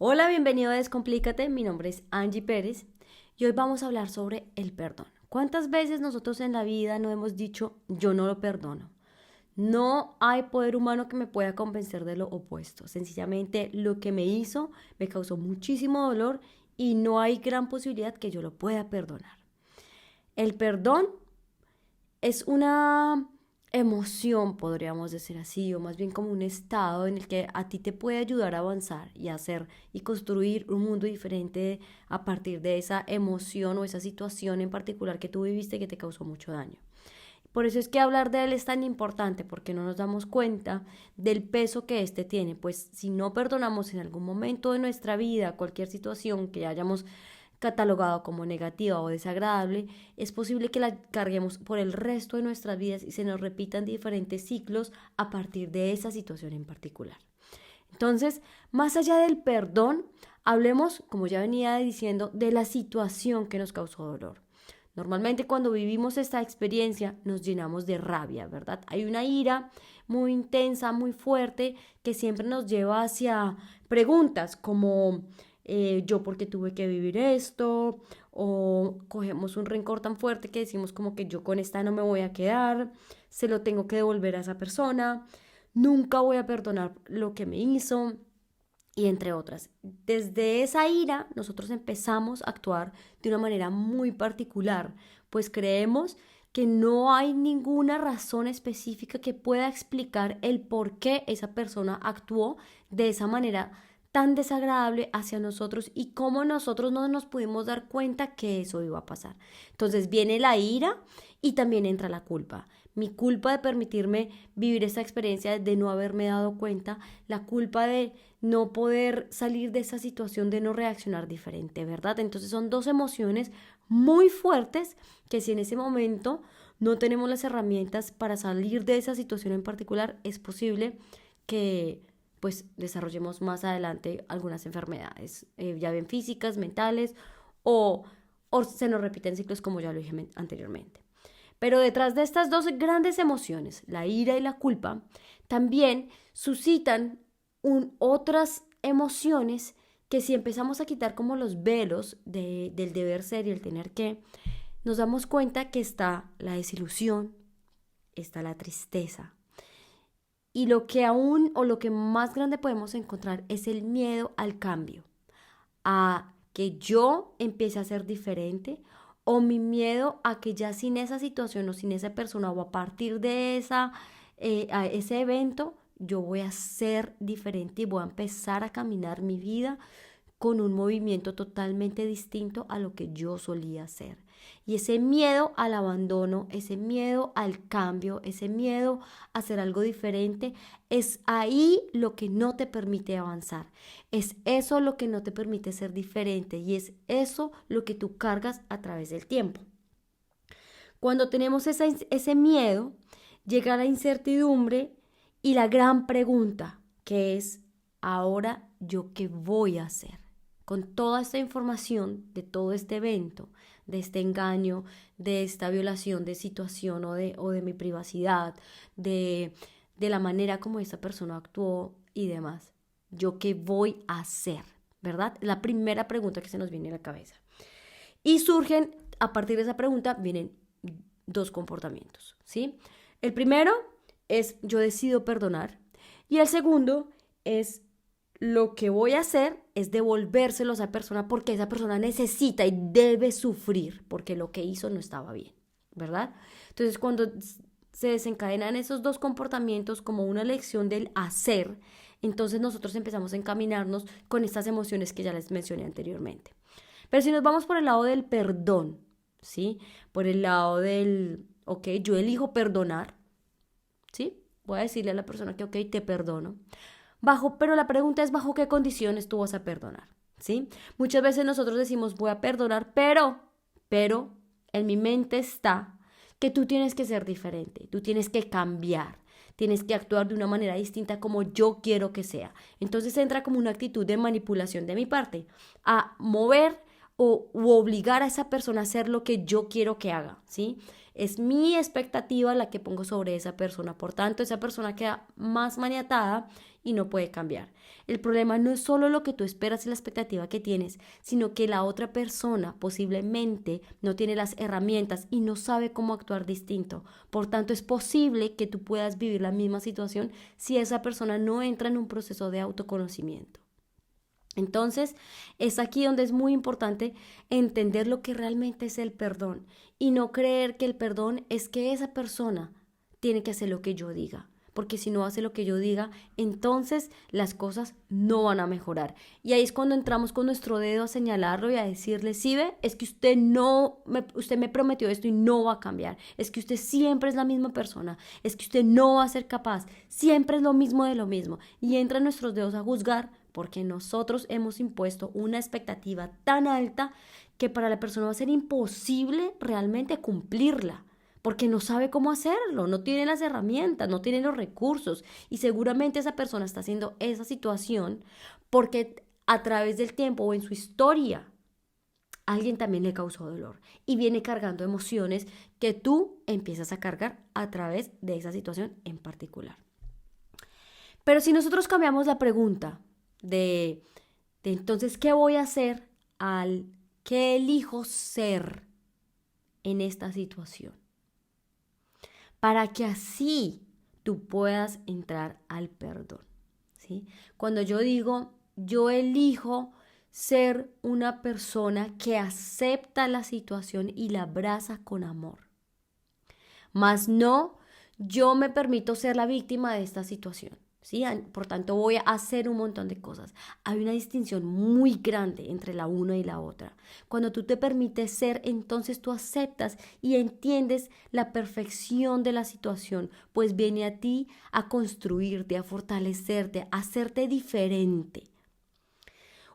Hola, bienvenido a Descomplícate, mi nombre es Angie Pérez y hoy vamos a hablar sobre el perdón. ¿Cuántas veces nosotros en la vida no hemos dicho yo no lo perdono? No hay poder humano que me pueda convencer de lo opuesto. Sencillamente lo que me hizo me causó muchísimo dolor y no hay gran posibilidad que yo lo pueda perdonar. El perdón es una emoción, podríamos decir así, o más bien como un estado en el que a ti te puede ayudar a avanzar y hacer y construir un mundo diferente a partir de esa emoción o esa situación en particular que tú viviste que te causó mucho daño. Por eso es que hablar de él es tan importante, porque no nos damos cuenta del peso que éste tiene. Pues si no perdonamos en algún momento de nuestra vida cualquier situación que hayamos catalogado como negativa o desagradable, es posible que la carguemos por el resto de nuestras vidas y se nos repitan diferentes ciclos a partir de esa situación en particular. Entonces, más allá del perdón, hablemos, como ya venía diciendo, de la situación que nos causó dolor. Normalmente cuando vivimos esta experiencia nos llenamos de rabia, ¿verdad? Hay una ira muy intensa, muy fuerte, que siempre nos lleva hacia preguntas como yo por qué tuve que vivir esto, o cogemos un rencor tan fuerte que decimos como que yo con esta no me voy a quedar, se lo tengo que devolver a esa persona, nunca voy a perdonar lo que me hizo y entre otras. Desde esa ira nosotros empezamos a actuar de una manera muy particular, pues creemos que no hay ninguna razón específica que pueda explicar el por qué esa persona actuó de esa manera tan desagradable hacia nosotros y cómo nosotros no nos pudimos dar cuenta que eso iba a pasar. Entonces viene la ira y también entra la culpa. Mi culpa de permitirme vivir esa experiencia de no haberme dado cuenta, la culpa de no poder salir de esa situación, de no reaccionar diferente, ¿verdad? Entonces son dos emociones muy fuertes que si en ese momento no tenemos las herramientas para salir de esa situación en particular, es posible que pues desarrollemos más adelante algunas enfermedades, ya bien físicas, mentales o, o se nos repiten ciclos como ya lo dije anteriormente. Pero detrás de estas dos grandes emociones, la ira y la culpa, también suscitan otras emociones que si empezamos a quitar como los velos del deber ser y el tener que, nos damos cuenta que está la desilusión, está la tristeza. Y lo que aún o lo que más grande podemos encontrar es el miedo al cambio, a que yo empiece a ser diferente o mi miedo a que ya sin esa situación o sin esa persona o a partir de a ese evento yo voy a ser diferente y voy a empezar a caminar mi vida con un movimiento totalmente distinto a lo que yo solía hacer. Y ese miedo al abandono, ese miedo al cambio, ese miedo a hacer algo diferente, es ahí lo que no te permite avanzar. Es eso lo que no te permite ser diferente y es eso lo que tú cargas a través del tiempo. Cuando tenemos ese miedo, llega la incertidumbre y la gran pregunta, que es, ¿ahora yo qué voy a hacer? Con toda esta información de todo este evento, de este engaño, de esta violación de situación o de mi privacidad, de la manera como esta persona actuó y demás. ¿Yo qué voy a hacer? ¿Verdad? La primera pregunta que se nos viene a la cabeza. Y surgen, a partir de esa pregunta, vienen dos comportamientos, ¿sí? El primero es yo decido perdonar y el segundo es lo que voy a hacer es devolvérselo a esa persona porque esa persona necesita y debe sufrir porque lo que hizo no estaba bien, ¿verdad? Entonces cuando se desencadenan esos dos comportamientos como una lección del hacer, entonces nosotros empezamos a encaminarnos con estas emociones que ya les mencioné anteriormente. Pero si nos vamos por el lado del perdón, ¿sí? Por el lado del, ok, yo elijo perdonar, ¿sí? Voy a decirle a la persona que, ok, te perdono. Pero la pregunta es bajo qué condiciones tú vas a perdonar, ¿sí? Muchas veces nosotros decimos voy a perdonar, pero en mi mente está que tú tienes que ser diferente, tú tienes que cambiar, tienes que actuar de una manera distinta como yo quiero que sea. Entonces entra como una actitud de manipulación de mi parte, a mover u obligar a esa persona a hacer lo que yo quiero que haga, ¿sí? Es mi expectativa la que pongo sobre esa persona. Por tanto, esa persona queda más maniatada y no puede cambiar. El problema no es solo lo que tú esperas y la expectativa que tienes, sino que la otra persona posiblemente no tiene las herramientas y no sabe cómo actuar distinto. Por tanto, es posible que tú puedas vivir la misma situación si esa persona no entra en un proceso de autoconocimiento. Entonces, es aquí donde es muy importante entender lo que realmente es el perdón y no creer que el perdón es que esa persona tiene que hacer lo que yo diga, porque si no hace lo que yo diga, entonces las cosas no van a mejorar. Y ahí es cuando entramos con nuestro dedo a señalarlo y a decirle, sí ve, es que usted me prometió esto y no va a cambiar, es que usted siempre es la misma persona, es que usted no va a ser capaz, siempre es lo mismo de lo mismo. Y entran nuestros dedos a juzgar porque nosotros hemos impuesto una expectativa tan alta que para la persona va a ser imposible realmente cumplirla, porque no sabe cómo hacerlo, no tiene las herramientas, no tiene los recursos y seguramente esa persona está haciendo esa situación porque a través del tiempo o en su historia alguien también le causó dolor y viene cargando emociones que tú empiezas a cargar a través de esa situación en particular. Pero si nosotros cambiamos la pregunta de entonces, ¿qué voy a hacer qué elijo ser en esta situación? Para que así tú puedas entrar al perdón, ¿sí? Cuando yo digo, yo elijo ser una persona que acepta la situación y la abraza con amor. Más no, yo me permito ser la víctima de esta situación. ¿Sí? Por tanto, voy a hacer un montón de cosas. Hay una distinción muy grande entre la una y la otra. Cuando tú te permites ser, entonces tú aceptas y entiendes la perfección de la situación, pues viene a ti a construirte, a fortalecerte, a hacerte diferente.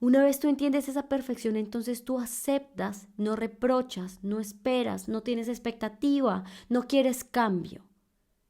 Una vez tú entiendes esa perfección, entonces tú aceptas, no reprochas, no esperas, no tienes expectativa, no quieres cambio.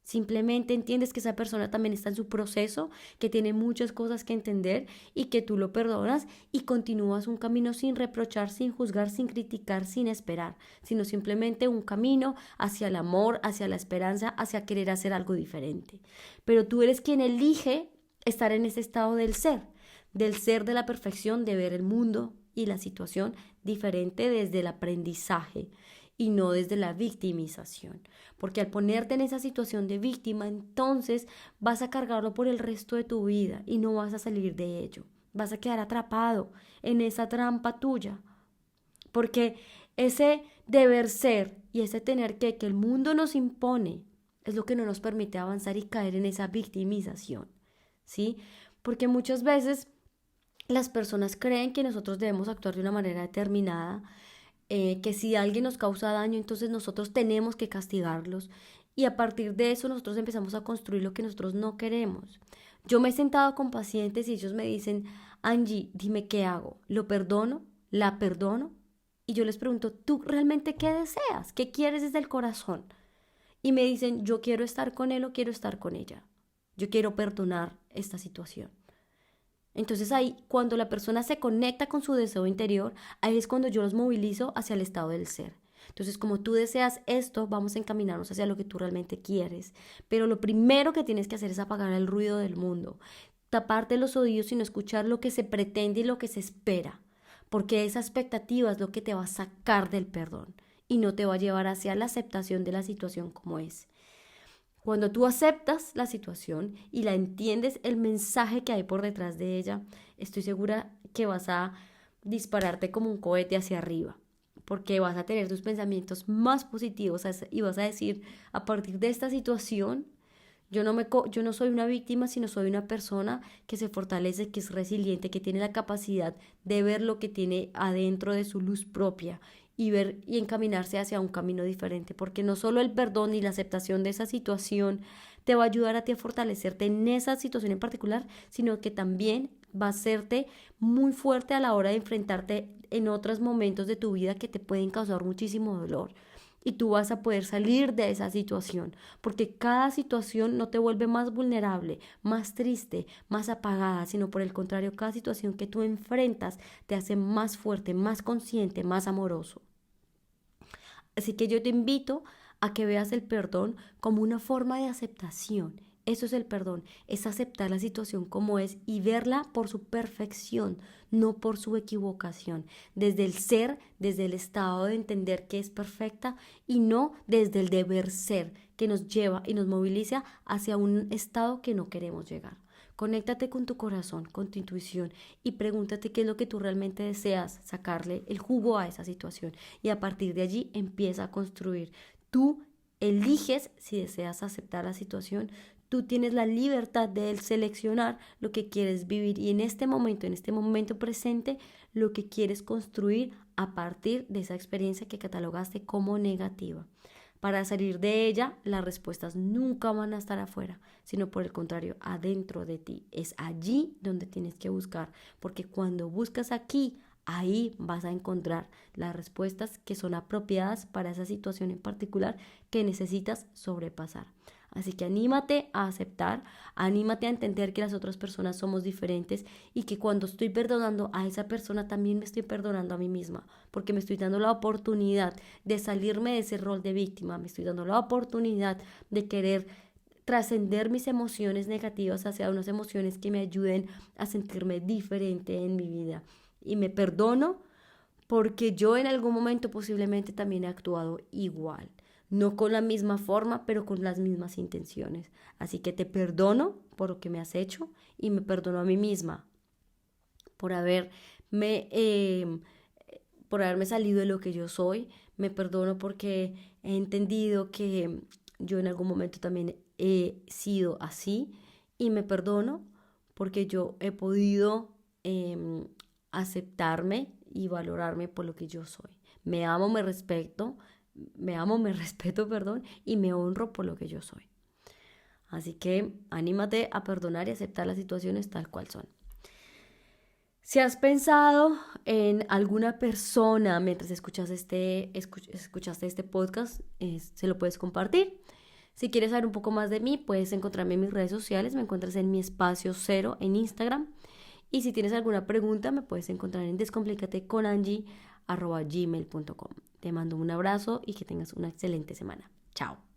Simplemente entiendes que esa persona también está en su proceso, que tiene muchas cosas que entender y que tú lo perdonas y continúas un camino sin reprochar, sin juzgar, sin criticar, sin esperar, sino simplemente un camino hacia el amor, hacia la esperanza, hacia querer hacer algo diferente. Pero tú eres quien elige estar en ese estado del ser de la perfección, de ver el mundo y la situación diferente desde el aprendizaje y no desde la victimización. Porque al ponerte en esa situación de víctima, entonces vas a cargarlo por el resto de tu vida y no vas a salir de ello. Vas a quedar atrapado en esa trampa tuya. Porque ese deber ser y ese tener que el mundo nos impone es lo que no nos permite avanzar y caer en esa victimización. ¿Sí? Porque muchas veces las personas creen que nosotros debemos actuar de una manera determinada, que si alguien nos causa daño, entonces nosotros tenemos que castigarlos y a partir de eso nosotros empezamos a construir lo que nosotros no queremos. Yo me he sentado con pacientes y ellos me dicen, Angie, dime qué hago, ¿lo perdono? ¿La perdono? Y yo les pregunto, ¿tú realmente qué deseas? ¿Qué quieres desde el corazón? Y me dicen, yo quiero estar con él o quiero estar con ella. Yo quiero perdonar esta situación. Entonces ahí, cuando la persona se conecta con su deseo interior, ahí es cuando yo los movilizo hacia el estado del ser. Entonces, como tú deseas esto, vamos a encaminarnos hacia lo que tú realmente quieres. Pero lo primero que tienes que hacer es apagar el ruido del mundo, taparte los oídos y no escuchar lo que se pretende y lo que se espera, porque esa expectativa es lo que te va a sacar del perdón y no te va a llevar hacia la aceptación de la situación como es. Cuando tú aceptas la situación y la entiendes, el mensaje que hay por detrás de ella, estoy segura que vas a dispararte como un cohete hacia arriba, porque vas a tener tus pensamientos más positivos y vas a decir, a partir de esta situación, yo no soy una víctima, sino soy una persona que se fortalece, que es resiliente, que tiene la capacidad de ver lo que tiene adentro de su luz propia y ver y encaminarse hacia un camino diferente, porque no solo el perdón y la aceptación de esa situación te va a ayudar a ti a fortalecerte en esa situación en particular, sino que también va a hacerte muy fuerte a la hora de enfrentarte en otros momentos de tu vida que te pueden causar muchísimo dolor. Y tú vas a poder salir de esa situación, porque cada situación no te vuelve más vulnerable, más triste, más apagada, sino por el contrario, cada situación que tú enfrentas te hace más fuerte, más consciente, más amoroso. Así que yo te invito a que veas el perdón como una forma de aceptación Eso es el perdón, es aceptar la situación como es y verla por su perfección, no por su equivocación, desde el ser, desde el estado de entender que es perfecta y no desde el deber ser que nos lleva y nos moviliza hacia un estado que no queremos llegar. Conéctate con tu corazón, con tu intuición y pregúntate qué es lo que tú realmente deseas, sacarle el jugo a esa situación y a partir de allí empieza a construir. Tú eliges si deseas aceptar la situación, tú tienes la libertad de seleccionar lo que quieres vivir y en este momento presente, lo que quieres construir a partir de esa experiencia que catalogaste como negativa. Para salir de ella, las respuestas nunca van a estar afuera, sino por el contrario, adentro de ti. Es allí donde tienes que buscar, porque cuando buscas aquí, ahí vas a encontrar las respuestas que son apropiadas para esa situación en particular que necesitas sobrepasar. Así que anímate a aceptar, anímate a entender que las otras personas somos diferentes y que cuando estoy perdonando a esa persona también me estoy perdonando a mí misma, porque me estoy dando la oportunidad de salirme de ese rol de víctima, me estoy dando la oportunidad de querer trascender mis emociones negativas hacia unas emociones que me ayuden a sentirme diferente en mi vida. Y me perdono porque yo en algún momento posiblemente también he actuado igual. No con la misma forma, pero con las mismas intenciones. Así que te perdono por lo que me has hecho y me perdono a mí misma por por haberme salido de lo que yo soy. Me perdono porque he entendido que yo en algún momento también he sido así y me perdono porque yo he podido aceptarme y valorarme por lo que yo soy. Me amo, me respeto, perdón, y me honro por lo que yo soy. Así que anímate a perdonar y aceptar las situaciones tal cual son. Si has pensado en alguna persona mientras escuchaste este podcast, se lo puedes compartir. Si quieres saber un poco más de mí, puedes encontrarme en mis redes sociales. Me encuentras en mi espacio 0 en Instagram. Y si tienes alguna pregunta, me puedes encontrar en descomplicateconangie@gmail.com. Te mando un abrazo y que tengas una excelente semana. Chao.